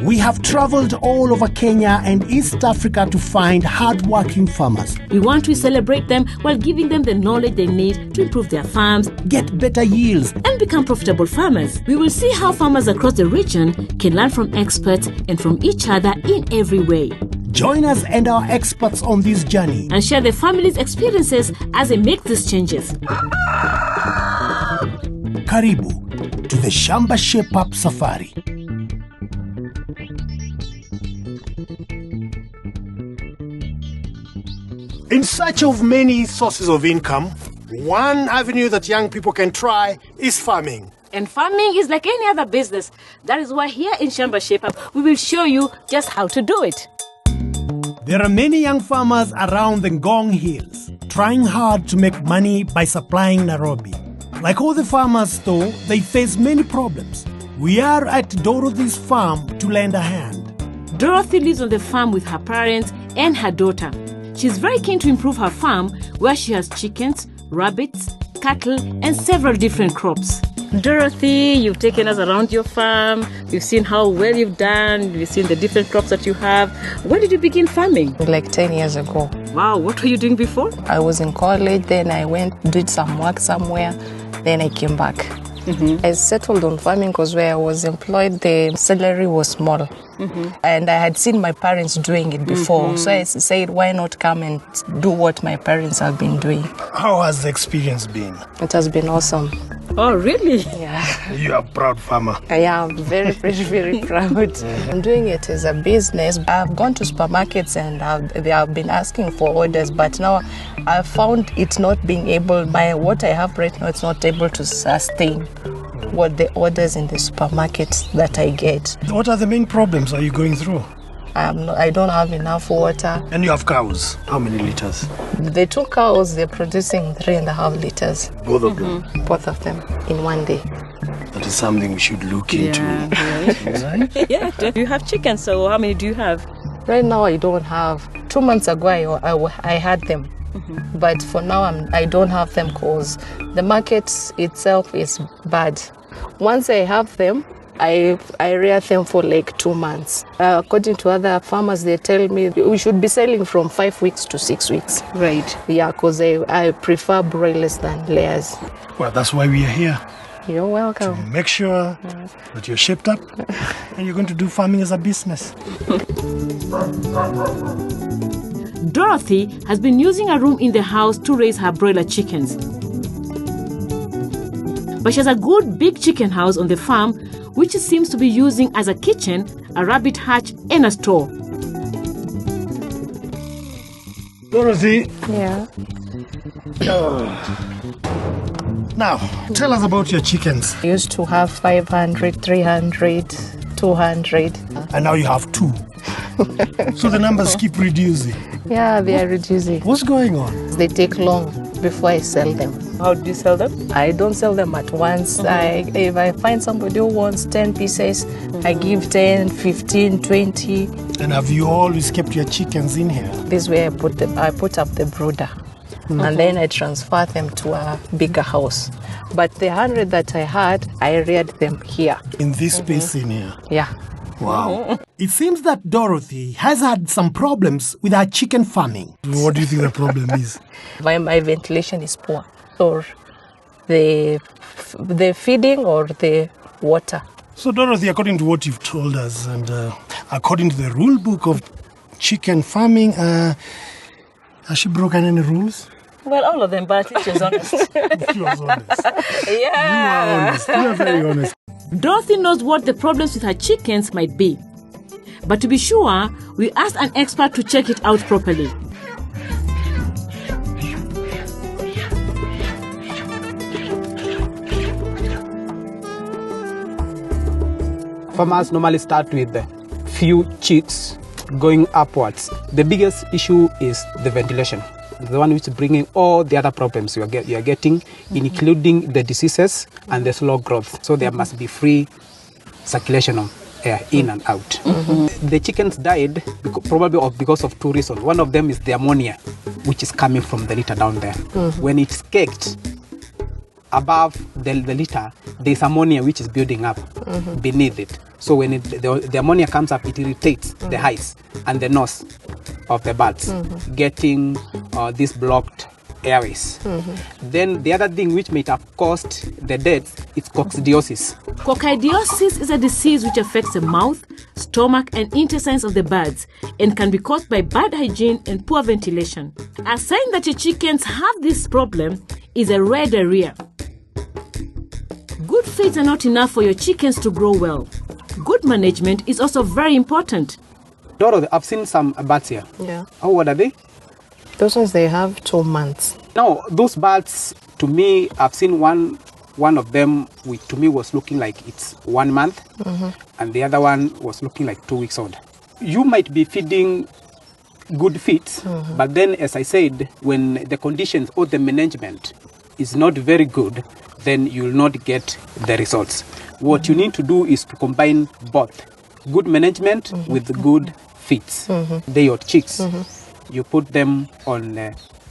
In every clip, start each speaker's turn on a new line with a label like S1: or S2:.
S1: We have traveled all over Kenya and East Africa to find hard-working farmers.
S2: We want to celebrate them while giving them the knowledge they need to improve their farms,
S1: get better yields,
S2: and become profitable farmers. We will see how farmers across the region can learn from experts and from each other in every way.
S1: Join us and our experts on this journey
S2: and share their families' experiences as they make these changes.
S1: Karibu to the Shamba Shape Up Safari. In search of many sources of income, one avenue that young people can try is farming.
S2: And farming is like any other business. That is why here in Shamba Shape Up, we will show you just how to do it.
S1: There are many young farmers around the Ngong Hills trying hard to make money by supplying Nairobi. Like all the farmers though, they face many problems. We are at Dorothy's farm to lend a hand.
S2: Dorothy lives on the farm with her parents and her daughter. She's very keen to improve her farm where she has chickens, rabbits, cattle and several different crops. Dorothy, you've taken us around your farm. We've seen how well you've done. We've seen the different crops that you have. When did you begin farming?
S3: Like 10 years ago.
S2: Wow, what were you doing before?
S3: I was in college, then I did some work somewhere, then I came back. I settled on farming because where I was employed, the salary was small. And I had seen my parents doing it before. So I said, why not come and do what my parents have been doing?
S1: How has the experience been?
S3: It has been awesome.
S2: Oh, really?
S3: Yeah.
S1: You are a proud farmer.
S3: I am very, very, very proud. I'm doing it as a business. I've gone to supermarkets and they have been asking for orders, but now I've found it's not being able, what I have right now, it's not able to sustain what the orders in the supermarkets that I get.
S1: What are the main problems are you going through?
S3: I don't have enough water.
S1: And you have cows. How many liters?
S3: The 2 cows, they're producing 3.5 liters.
S1: Both of them?
S3: Both of them in one day.
S1: That is something we should look into.
S2: Right? Yeah. You have chickens, so how many do you have?
S3: Right now I don't have. 2 months ago I had them. But for now I don't have them because the market itself is bad. Once I have them, I rear them for like 2 months. According to other farmers, they tell me we should be selling from 5 weeks to 6 weeks.
S2: Right.
S3: Yeah, because I prefer broilers than layers.
S1: Well, that's why we are here.
S3: You're welcome.
S1: To make sure that you're shaped up and you're going to do farming as a business.
S2: Dorothy has been using a room in the house to raise her broiler chickens. But she has a good big chicken house on the farm, which she seems to be using as a kitchen, a rabbit hutch, and a store.
S1: Dorothy.
S3: Yeah.
S1: Now, tell us about your chickens.
S3: I used to have 500, 300, 200.
S1: And now you have 2. So the numbers keep reducing.
S3: Yeah, they are reducing.
S1: What's going on?
S3: They take long before I sell them.
S2: How do you sell them?
S3: I don't sell them at once. If I find somebody who wants 10 pieces, I give 10, 15, 20.
S1: And have you always kept your chickens in here?
S3: This way I put up the brooder. And then I transfer them to a bigger house. But the 100 that I had, I reared them here.
S1: In this space in here?
S3: Yeah.
S1: Wow. It seems that Dorothy has had some problems with her chicken farming. What do you think the problem is?
S3: My ventilation is poor. Or the feeding or the water.
S1: So Dorothy, according to what you've told us and according to the rule book of chicken farming, has she broken any rules?
S2: Well, all of them, but she was honest.
S1: She was honest.
S2: Yeah.
S1: You are honest. You are very honest.
S2: Dorothy knows what the problems with her chickens might be. But to be sure, we asked an expert to check it out properly.
S4: Farmers normally start with few chicks going upwards. The biggest issue is the ventilation. The one which is bringing all the other problems you are getting, including the diseases and the slow growth. So there must be free circulation of air in and out. The chickens died probably because of 2 reasons. One of them is the ammonia, which is coming from the litter down there. When it's caked, above the litter, there's ammonia which is building up beneath it. So when the ammonia comes up, it irritates the eyes and the nose of the birds, getting these blocked airways. Then the other thing which might have caused the death is coccidiosis.
S2: Coccidiosis is a disease which affects the mouth, stomach, and intestines of the birds and can be caused by bad hygiene and poor ventilation. A sign that your chickens have this problem is a red diarrhea. Good feeds are not enough for your chickens to grow well. Good management is also very important.
S4: Dorothy, I've seen some birds here.
S3: Yeah.
S4: How old are they?
S3: Those ones, they have 2 months.
S4: Now, those birds, to me, I've seen one of them, which to me was looking like it's 1 month, and the other one was looking like 2 weeks old. You might be feeding good feeds, but then, as I said, when the conditions or the management is not very good, then you will not get the results. What you need to do is to combine both good management with good feeds. They are chicks. You put them on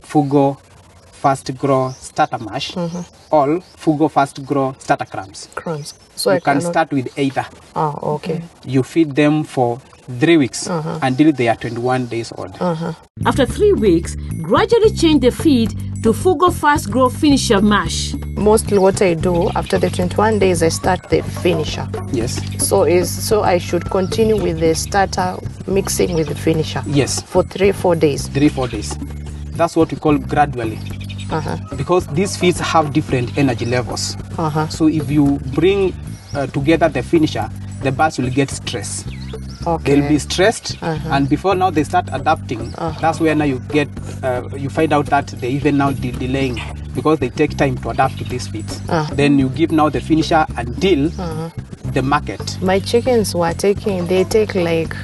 S4: Fugo Fast Grow Starter Mash or Fugo Fast Grow Starter Crumbs.
S3: So
S4: you can start with either.
S3: Oh, okay.
S4: You feed them for 3 weeks until they are 21 days old.
S2: After 3 weeks, gradually change the feed to Fugo Fast Grow Finisher Mash.
S3: Mostly what I do, after the 21 days, I start the finisher.
S4: Yes.
S3: So I should continue with the starter mixing with the finisher.
S4: Yes.
S3: For 3-4 days.
S4: 3-4 days. That's what we call gradually. Because these feeds have different energy levels. So if you bring together the finisher, the birds will get stressed.
S3: Okay.
S4: They'll be stressed, and before now they start adapting. That's where now you find out that they even now delaying because they take time to adapt to these feeds. Then you give now the finisher until the market.
S3: My chickens they take like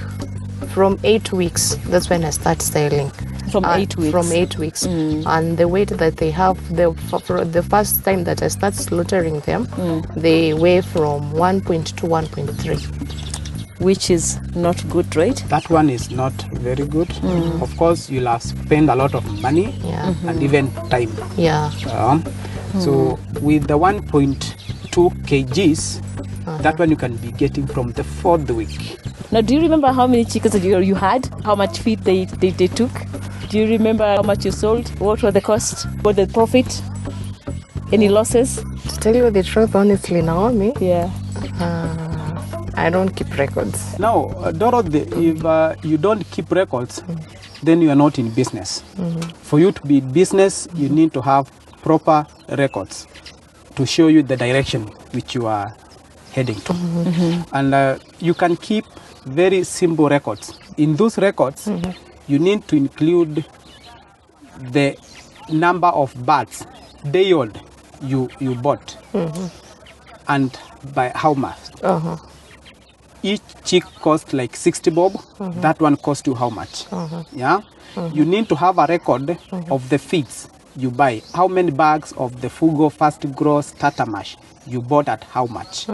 S3: from 8 weeks. That's when I start styling.
S2: From 8 weeks?
S3: From 8 weeks. And the weight that they have, for the first time that I start slaughtering them, they weigh from 1.2 to 1.3.
S2: Which is not good, right?
S4: That one is not very good. Of course, you'll have spent a lot of money and even time.
S3: Yeah.
S4: So with the 1.2 kgs, that one you can be getting from the 4th week.
S2: Now, do you remember how many chickens you had? How much feed they took? Do you remember how much you sold? What were the costs? What the profit? Any losses?
S3: To tell you the truth, honestly, Naomi,
S2: Yeah.
S3: I don't keep records.
S4: Now, Dorothy, if you don't keep records, then you are not in business. For you to be in business, you need to have proper records to show you the direction which you are heading to. And you can keep very simple records. In those records, you need to include the number of birds, day old, you bought, and by how much. Each chick costs like 60 bob. That one costs you how much? Yeah. You need to have a record of the feeds you buy. How many bags of the Fugo Fast Grow Starter Mash you bought at how much?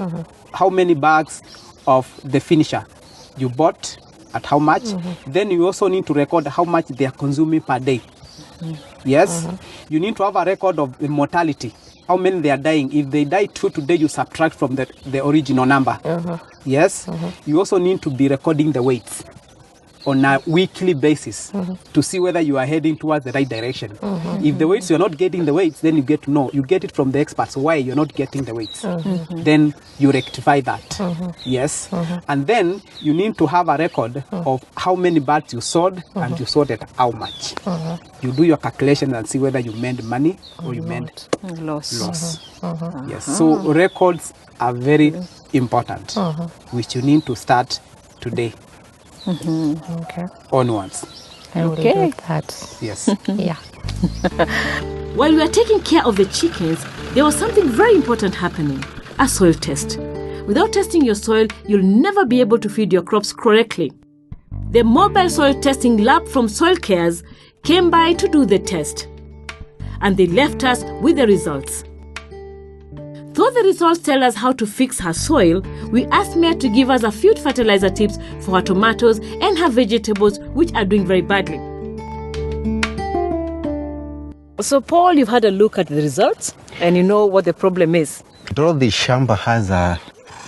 S4: How many bags of the finisher you bought at how much? Then you also need to record how much they are consuming per day. Yes. You need to have a record of the mortality. How many they are dying. If they die 2 today, you subtract from the original number. Yes. You also need to be recording the weights on a weekly basis to see whether you are heading towards the right direction. If the weights, you're not getting the weights, then you get to know. You get it from the experts why you're not getting the weights. Then you rectify that. Yes. And then you need to have a record of how many birds you sold and you sold at how much. You do your calculation and see whether you made money or you made loss. Yes. So records are very important, which you need to start today.
S3: Okay.
S4: Onwards.
S3: I will do that.
S4: Yes.
S3: Yeah.
S2: While we are taking care of the chickens, there was something very important happening, a soil test. Without testing your soil, you'll never be able to feed your crops correctly. The mobile soil testing lab from Soil Cares came by to do the test, and they left us with the results. Though the results tell us how to fix her soil, we asked Mia to give us a few fertilizer tips for her tomatoes and her vegetables which are doing very badly. So, Paul, you've had a look at the results and you know what the problem is.
S5: Dorothy, Shamba has a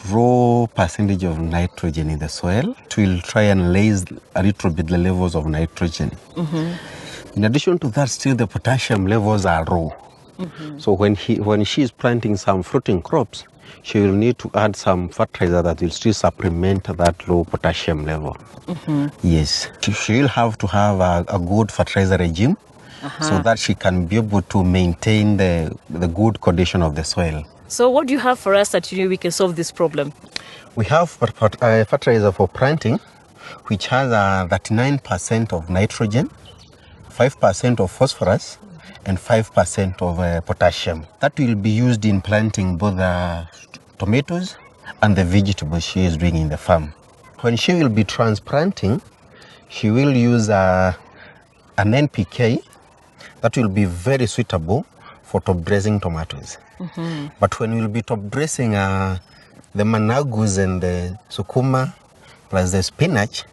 S5: raw percentage of nitrogen in the soil. It will try and raise a little bit the levels of nitrogen. In addition to that, still the potassium levels are raw. So when she is planting some fruiting crops, she will need to add some fertilizer that will still supplement that low potassium level. Yes, she will have to have a good fertilizer regime so that she can be able to maintain the good condition of the soil.
S2: So what do you have for us that we can solve this problem?
S5: We have fertilizer for planting, which has 39% of nitrogen, 5% of phosphorus, and 5% of potassium. That will be used in planting both the tomatoes and the vegetables she is doing in the farm. When she will be transplanting, she will use an NPK that will be very suitable for top dressing tomatoes. But when we'll be top dressing the managus and the sukuma plus the spinach,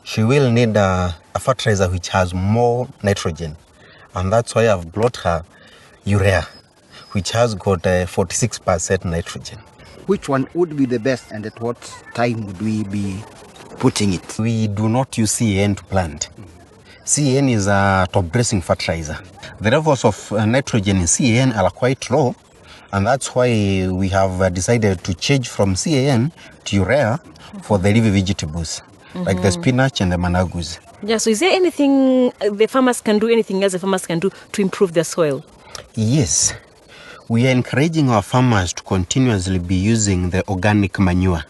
S5: she will need a fertilizer which has more nitrogen. And that's why I've brought her urea, which has got 46% nitrogen.
S6: Which one would be the best and at what time would we be putting it?
S5: We do not use CAN to plant. CAN is a top dressing fertilizer. The levels of nitrogen in CAN are quite low, and that's why we have decided to change from CAN to urea for the leafy vegetables, like the spinach and the managus.
S2: Yeah, so is there anything the farmers can do, anything else the farmers can do to improve their soil?
S5: Yes. We are encouraging our farmers to continuously be using the organic manure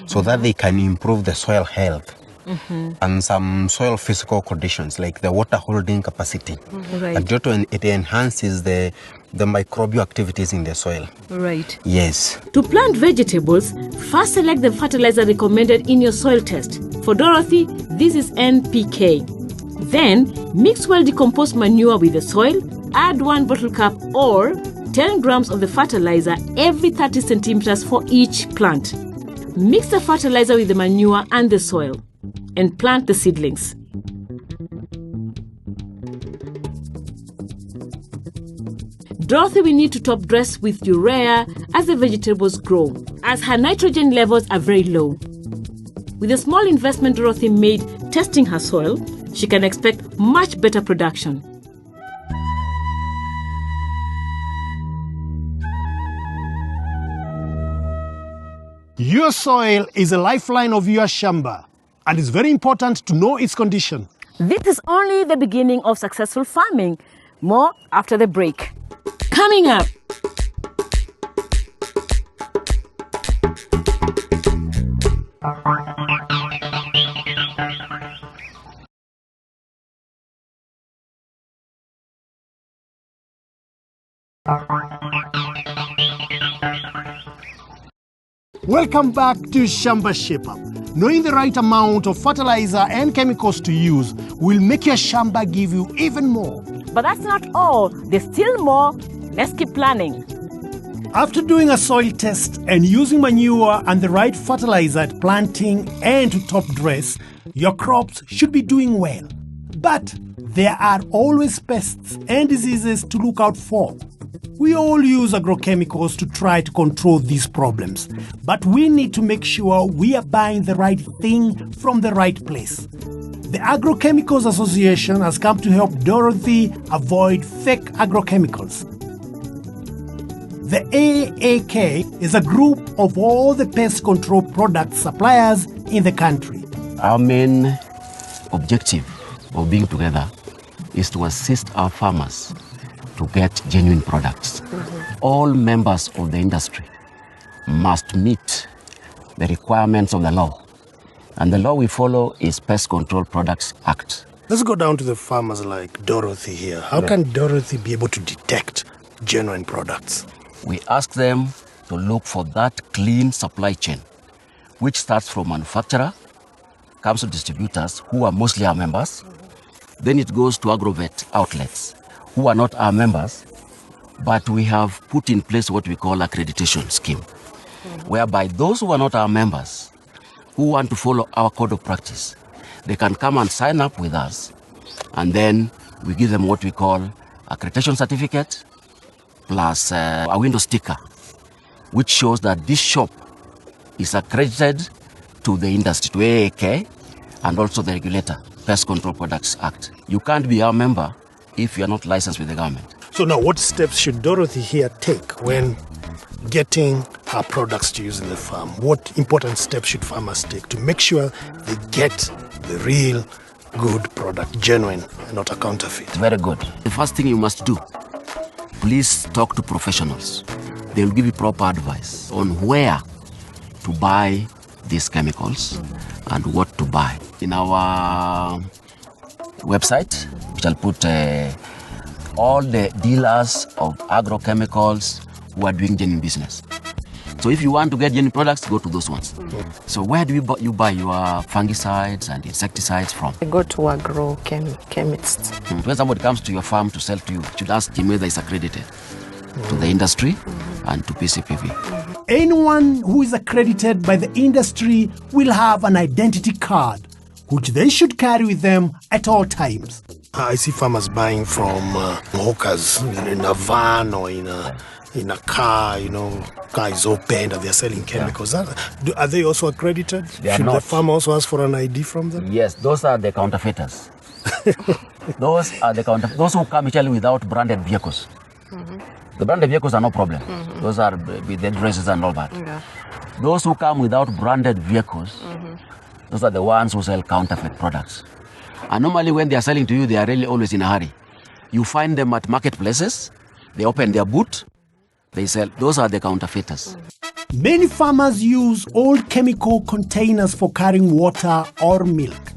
S5: so that they can improve the soil health and some soil physical conditions like the water holding capacity. And due to it enhances the microbial activities in the soil.
S2: Right.
S5: Yes.
S2: To plant vegetables, first select the fertilizer recommended in your soil test. For Dorothy, this is NPK. Then, mix well decomposed manure with the soil, add 1 bottle cap or 10 grams of the fertilizer every 30 centimeters for each plant. Mix the fertilizer with the manure and the soil and plant the seedlings. Dorothy will need to top dress with urea as the vegetables grow, as her nitrogen levels are very low. With the small investment Dorothy made testing her soil, she can expect much better production.
S1: Your soil is a lifeline of your Shamba, and it's very important to know its condition.
S2: This is only the beginning of successful farming. More after the break. Coming up.
S1: Welcome back to Shamba Shape Up. Knowing the right amount of fertilizer and chemicals to use will make your Shamba give you even more.
S2: But that's not all. There's still more. Let's keep planning.
S1: After doing a soil test and using manure and the right fertilizer at planting and to top dress, your crops should be doing well. But there are always pests and diseases to look out for. We all use agrochemicals to try to control these problems, but we need to make sure we are buying the right thing from the right place. The Agrochemicals Association has come to help Dorothy avoid fake agrochemicals. The AAK is a group of all the pest control product suppliers in the country.
S7: Our main objective of being together is to assist our farmers to get genuine products. All members of the industry must meet the requirements of the law. And the law we follow is Pest Control Products Act.
S1: Let's go down to the farmers like Dorothy here. How can Dorothy be able to detect genuine products?
S7: We ask them to look for that clean supply chain, which starts from manufacturer, comes to distributors, who are mostly our members. Then it goes to agrovet outlets, who are not our members, but we have put in place what we call accreditation scheme, whereby those who are not our members, who want to follow our code of practice, they can come and sign up with us, and then we give them what we call accreditation certificate, plus a window sticker, which shows that this shop is accredited to the industry, to AAK, and also the regulator, Pest Control Products Act. You can't be a member if you are not licensed with the government.
S1: So now what steps should Dorothy here take when getting her products to use in the farm? What important steps should farmers take to make sure they get the real good product, genuine, and not a counterfeit?
S7: Very good. The first thing you must do, please talk to professionals. They will give you proper advice on where to buy these chemicals and what to buy. In our website, which I'll put all the dealers of agrochemicals who are doing genuine business. So if you want to get genuine products, go to those ones. So where do you buy your fungicides and insecticides from?
S3: I go to agrochemists.
S7: When somebody comes to your farm to sell to you, you should ask him whether it's accredited to the industry and to PCPV.
S1: Anyone who is accredited by the industry will have an identity card, which they should carry with them at all times. I see farmers buying from hawkers in a van or in a car, car is opened and they're selling chemicals. Are they also accredited?
S7: They are
S1: Should
S7: not.
S1: the farmer also ask for an ID from them?
S7: Yes, those are the counterfeiters. Those who come actually without branded vehicles. The branded vehicles are no problem. Those are with the dresses and all that.
S3: Yeah.
S7: Those who come without branded vehicles, those are the ones who sell counterfeit products. And normally when they are selling to you, they are really always in a hurry. You find them at marketplaces, they open their boot, they sell. Those are the counterfeiters.
S1: Many farmers use old chemical containers for carrying water or milk.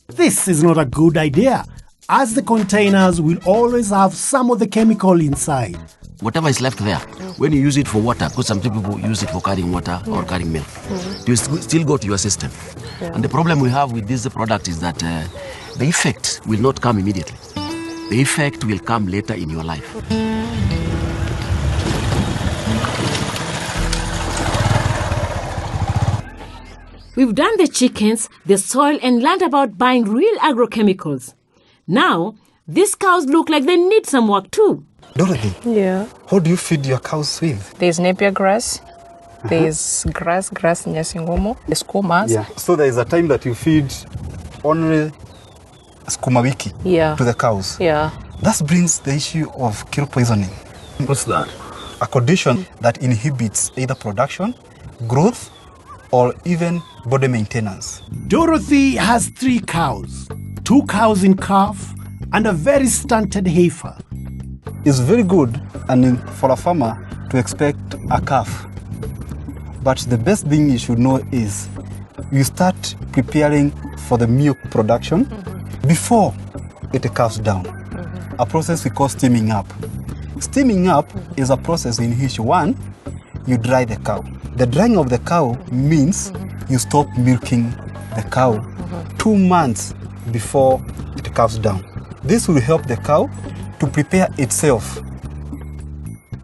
S1: This is not a good idea, as the containers will always have some of the chemical inside.
S7: Whatever is left there, when you use it for water, because some people use it for carrying water or carrying milk, you still go to your system. And the problem we have with this product is that the effect will not come immediately. The effect will come later in your life.
S2: We've done the chickens, the soil, and learned about buying real agrochemicals. Now, these cows look like they need some work too.
S4: Dorothy,
S3: Yeah.
S4: how do you feed your cows with?
S3: There's napier grass. There's grass nyasingomo. There's kumas.
S4: So there is a time that you feed only skuma wiki
S3: Yeah.
S4: to the cows.
S3: Yeah.
S4: That brings the issue of kill poisoning.
S1: What's that?
S4: A condition that inhibits either production, growth, or even body maintenance.
S1: Dorothy has 3 cows, 2 cows in calf, and a very stunted heifer.
S4: It's very good for a farmer to expect a calf. But the best thing you should know is you start preparing for the milk production before it calves down. A process we call steaming up. Steaming up is a process in which, one, you dry the cow. The drying of the cow means you stop milking the cow 2 months before it calves down. This will help the cow to prepare itself.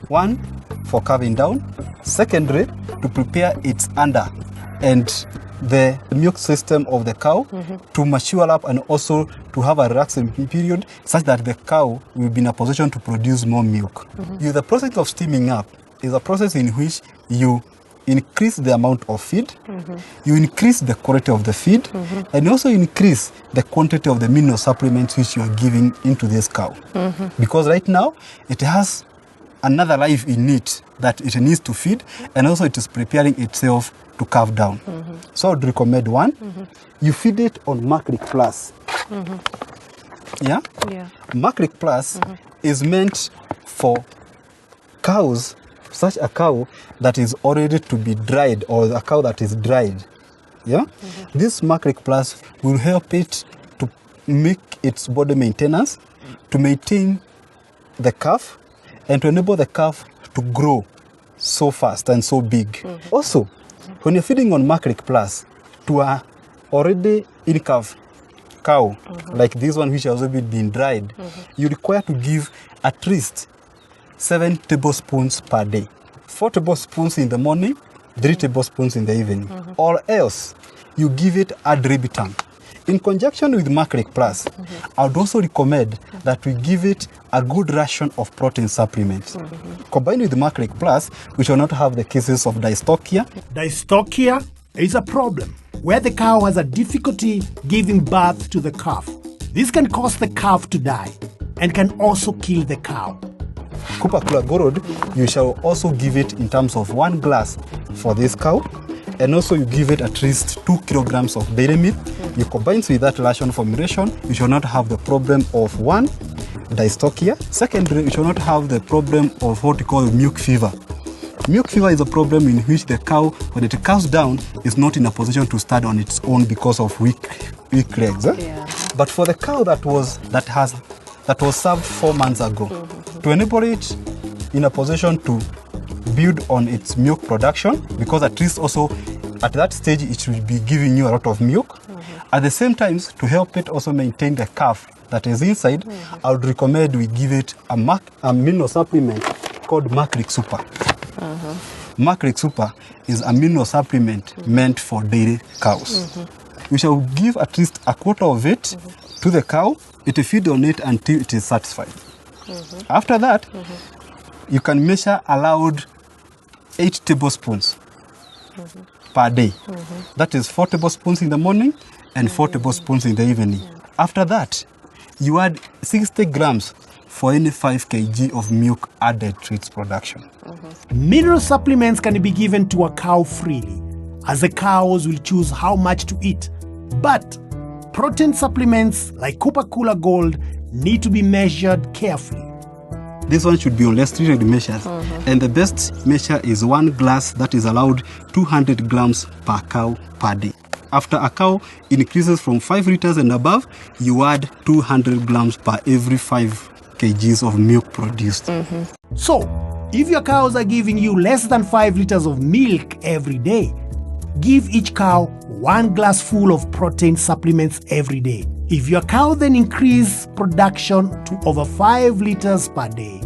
S4: One, for calving down. Secondly, to prepare its under and the milk system of the cow to mature up and also to have a relaxing period such that the cow will be in a position to produce more milk. The process of steaming up is a process in which you increase the amount of feed, you increase the quality of the feed, and you also increase the quantity of the mineral supplements which you are giving into this cow. Because right now, it has another life in it that it needs to feed, and also it is preparing itself to calve down. So I would recommend one, you feed it on Macric Plus. Yeah? Macric Plus is meant for cows, such a cow that is already to be dried or a cow that is dried. Yeah? This Macric Plus will help it to make its body maintenance, to maintain the calf, and to enable the calf to grow so fast and so big. Also, when you're feeding on Macric Plus to a already in-calf cow, like this one which has already been dried, you require to give at least 7 tablespoons per day. 4 tablespoons in the morning, 3 tablespoons in the evening. Or else, you give it ad libitum. In conjunction with Macrec Plus, I would also recommend that we give it a good ration of protein supplements. Combined with Macrec Plus, we shall not have the cases of dystocia.
S1: Dystocia is a problem where the cow has a difficulty giving birth to the calf. This can cause the calf to die and can also kill the cow.
S4: Kupakula Gorod, you shall also give it in terms of 1 glass for this cow, and also you give it at least 2 kilograms of dairy meal. You combine with that ration formulation, you shall not have the problem of 1, dystocia. Secondly, you shall not have the problem of what we call milk fever. Milk fever is a problem in which the cow, when it cows down, is not in a position to stand on its own because of weak legs.
S3: Yeah.
S4: But for the cow that was served 4 months ago, to enable it in a position to build on its milk production, because at least also at that stage it will be giving you a lot of milk. At the same time, to help it also maintain the calf that is inside, I would recommend we give it a mineral supplement called Macrec Super. Macrec Super is a mineral supplement meant for dairy cows. We shall give at least a quarter of it to the cow. It will feed on it until it is satisfied. After that, you can measure allowed 8 tablespoons per day. That is 4 tablespoons in the morning and 4 tablespoons in the evening. After that, you add 60 grams for any 5 kg of milk added to its production.
S1: Mineral supplements can be given to a cow freely, as the cows will choose how much to eat. But protein supplements like Kupakula Gold need to be measured carefully.
S4: This one should be on less treated measures. And the best measure is 1 glass that is allowed 200 grams per cow per day. After a cow increases from 5 liters and above, you add 200 grams per every 5 kgs of milk produced.
S1: So, if your cows are giving you less than 5 liters of milk every day, give each cow 1 glass full of protein supplements every day. If your cow then increase production to over 5 liters per day,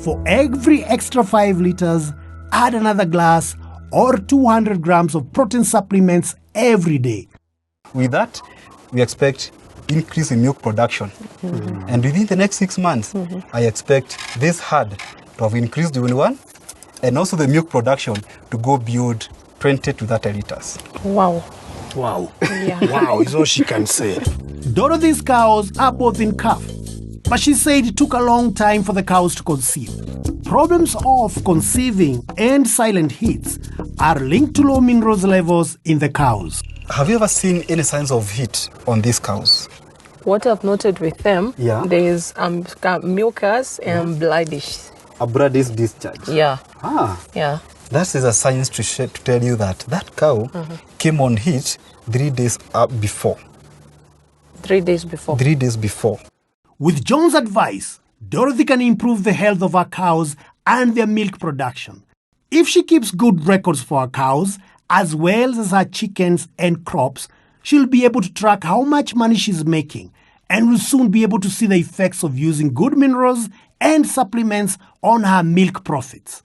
S1: for every extra 5 liters, add another glass or 200 grams of protein supplements every day.
S4: With that, we expect increase in milk production. And within the next 6 months, I expect this herd to have increased to 1, and also the milk production to go beyond 20 to 30 liters.
S3: Wow.
S1: Wow.
S3: Yeah.
S1: Wow is all she can say. Dorothy's cows are both in calf, but she said it took a long time for the cows to conceive. Problems of conceiving and silent heats are linked to low minerals levels in the cows.
S4: Have you ever seen any signs of heat on these cows?
S3: What I've noted with them,
S4: Yeah.
S3: there's mucus and bloodish.
S4: A bloodish discharge.
S3: Yeah.
S4: Yeah. That is a sign to tell you that that cow came on heat 3 days before.
S3: 3 days before.
S4: 3 days before.
S1: With John's advice, Dorothy can improve the health of her cows and their milk production. If she keeps good records for her cows, as well as her chickens and crops, she'll be able to track how much money she's making and will soon be able to see the effects of using good minerals and supplements on her milk profits.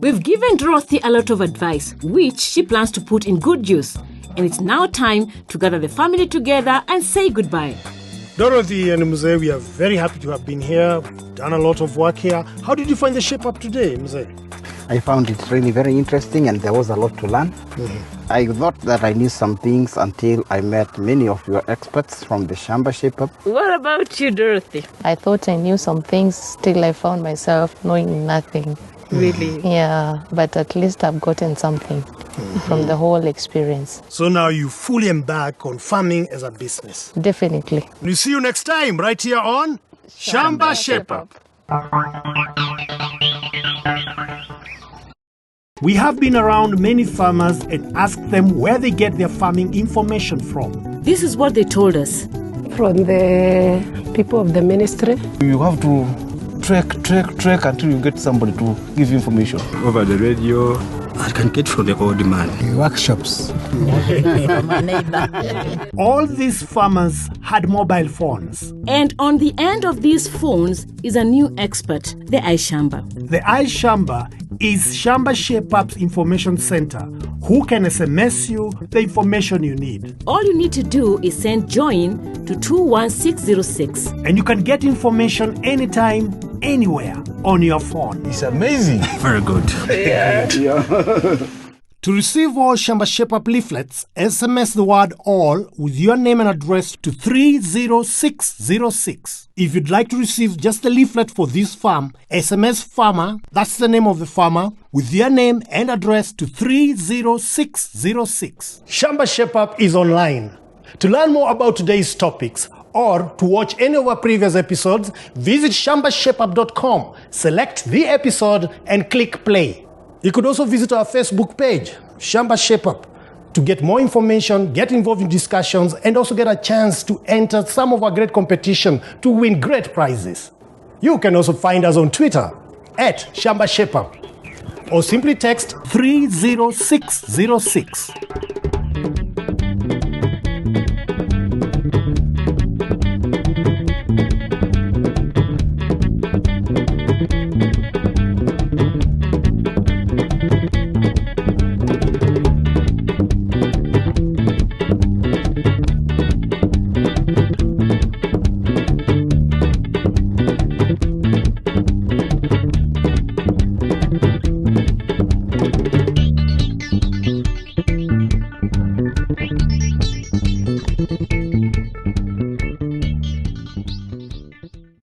S2: We've given Dorothy a lot of advice, which she plans to put in good use. And it's now time to gather the family together and say goodbye.
S1: Dorothy and Mzee, we are very happy to have been here. We've done a lot of work here. How did you find the shape up today, Mzee?
S6: I found it really very interesting and there was a lot to learn. I thought that I knew some things until I met many of your experts from the Shamba shape-up.
S2: What about you, Dorothy?
S3: I thought I knew some things, still I found myself knowing nothing.
S2: Really?
S3: Yeah, but at least I've gotten something from the whole experience.
S1: So now you fully embark on farming as a business.
S3: Definitely.
S1: We'll see you next time right here on Shamba Shape-Up. We have been around many farmers and asked them where they get their farming information from.
S2: This is what they told us.
S8: From the people of the ministry.
S9: You have to trek until you get somebody to give you information.
S10: Over the radio,
S9: I can get from the old man.
S4: Workshops.
S1: All these farmers had mobile phones.
S2: And on the end of these phones is a new expert, the Shamba.
S1: The Shamba is Shamba Shape-Up's information center who can SMS you the information you need.
S2: All you need to do is send join to 21606.
S1: And you can get information anytime, anywhere on your phone.
S5: It's amazing.
S9: Very good.
S1: To receive all Shamba Shape-Up leaflets, SMS the word all with your name and address to 30606. If you'd like to receive just a leaflet for this farm, SMS farmer, that's the name of the farmer, with your name and address to 30606. Shamba Shape-Up is online. To learn more about today's topics or to watch any of our previous episodes, visit shambashapeup.com, select the episode and click play. You could also visit our Facebook page, Shamba Shape-Up, to get more information, get involved in discussions, and also get a chance to enter some of our great competition to win great prizes. You can also find us on Twitter at Shamba Shape-Up, or simply text 30606.